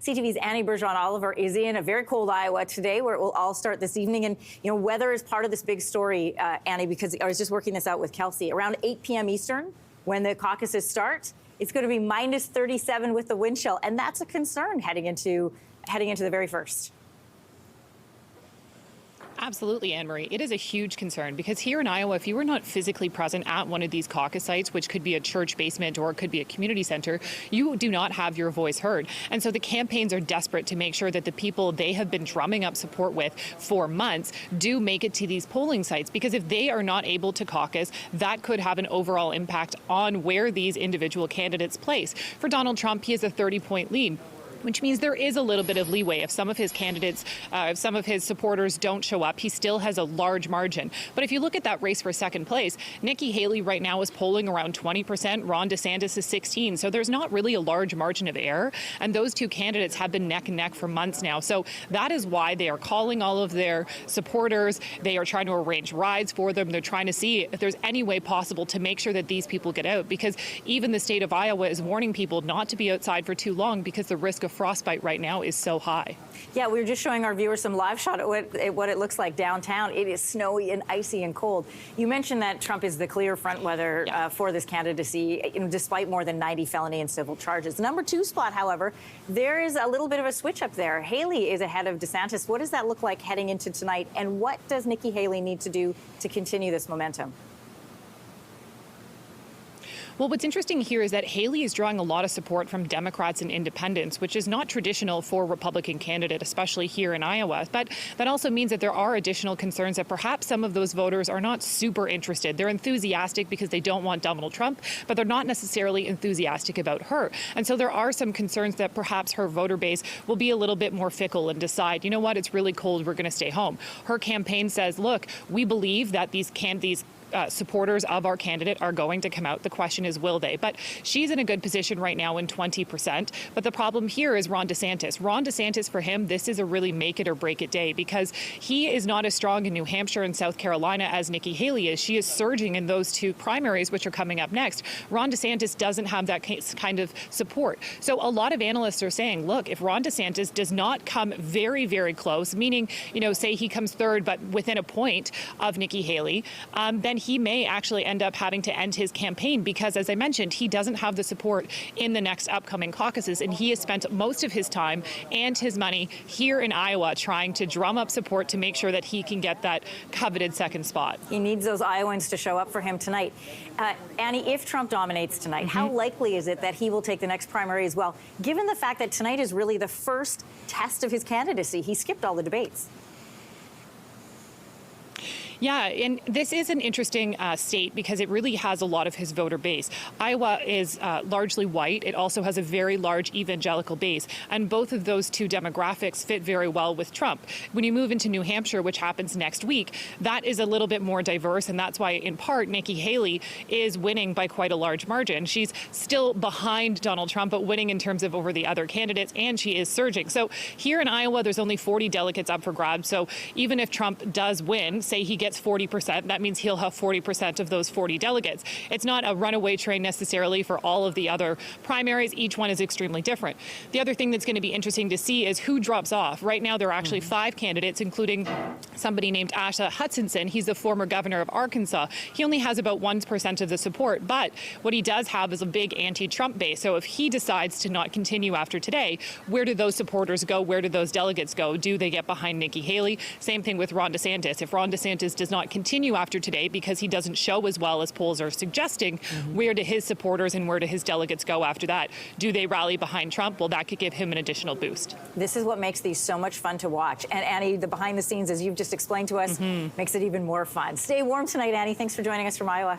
CTV's Bergeron-Oliver is in a very cold Iowa today, where it will all start this evening. And, you know, weather is part of this big story, Annie, because I was just working this out with Kelsey. Around 8 p.m. Eastern, when the caucuses start, it's going to be minus 37 with the wind chill. And that's a concern heading into the very first. Absolutely, Anne-Marie. It is a huge concern because here in Iowa, if you were not physically present at one of these caucus sites, which could be a church basement or it could be a community center, you do not have your voice heard. And so the campaigns are desperate to make sure that the people they have been drumming up support with for months do make it to these polling sites, because if they are not able to caucus, that could have an overall impact on where these individual candidates place. For Donald Trump, he has a 30-point lead, which means there is a little bit of leeway. If some of his candidates, if some of his supporters don't show up, he still has a large margin. But if you look at that race for second place, Nikki Haley right now is polling around 20%, Ron DeSantis is 16%. So there's not really a large margin of error. And those two candidates have been neck and neck for months now. So that is why they are calling all of their supporters. They are trying to arrange rides for them. They're trying to see if there's any way possible to make sure that these people get out, because even the state of Iowa is warning people not to be outside for too long because the risk of frostbite right now is so high. Yeah, we were just showing our viewers some live shot at what it looks like downtown. It is snowy and icy and cold. You mentioned that Trump is the clear front runner for this candidacy, despite more than 90 felony and civil charges. The number 2 spot, however, there is a little bit of a switch up there. Haley is ahead of DeSantis. What does that look like heading into tonight? And what does Nikki Haley need to do to continue this momentum? Well, what's interesting here is that Haley is drawing a lot of support from Democrats and independents, which is not traditional for a Republican candidate, especially here in Iowa. But that also means that there are additional concerns that perhaps some of those voters are not super interested. They're enthusiastic because they don't want Donald Trump, but they're not necessarily enthusiastic about her. And so there are some concerns that perhaps her voter base will be a little bit more fickle and decide, you know what, it's really cold, we're going to stay home. Her campaign says, look, we believe that these supporters of our candidate are going to come out. The question is, will they? But she's in a good position right now in 20%. But the problem here is Ron DeSantis. Ron DeSantis, for him, this is a really make it or break it day, because he is not as strong in New Hampshire and South Carolina as Nikki Haley is. She is surging in those two primaries, which are coming up next. Ron DeSantis doesn't have that kind of support. So a lot of analysts are saying, look, if Ron DeSantis does not come very, very close, meaning, say he comes third, but within a point of Nikki Haley, then he may actually end up having to end his campaign, because, as I mentioned, he doesn't have the support in the next upcoming caucuses. And he has spent most of his time and his money here in Iowa trying to drum up support to make sure that he can get that coveted second spot. He needs those Iowans to show up for him tonight. Annie, if Trump dominates tonight, how likely is it that he will take the next primary as well, given the fact that tonight is really the first test of his candidacy? He skipped all the debates. Yeah, and this is an interesting state because it really has a lot of his voter base. Iowa is largely white. It also has a very large evangelical base, and both of those two demographics fit very well with Trump. When you move into New Hampshire, which happens next week, that is a little bit more diverse, and that's why, in part, Nikki Haley is winning by quite a large margin. She's still behind Donald Trump, but winning in terms of over the other candidates, and she is surging. So here in Iowa, there's only 40 delegates up for grabs. So even if Trump does win, say he gets 40%, that means he'll have 40% of those 40 delegates. It's not a runaway train necessarily for all of the other primaries. Each one is extremely different. The other thing that's going to be interesting to see is who drops off. Right now, there are actually 5 candidates, including somebody named Asa Hutchinson. He's the former governor of Arkansas. He only has about 1% of the support, but what he does have is a big anti-Trump base. So if he decides to not continue after today, where do those supporters go? Where do those delegates go? Do they get behind Nikki Haley? Same thing with Ron DeSantis. If Ron DeSantis does not continue after today because he doesn't show as well as polls are suggesting, where do his supporters and where do his delegates go after that? Do they rally behind Trump? Well, that could give him an additional boost. This is what makes these so much fun to watch. And Annie, the behind the scenes, as you've just explained to us, makes it even more fun. Stay warm tonight, Annie. Thanks for joining us from Iowa.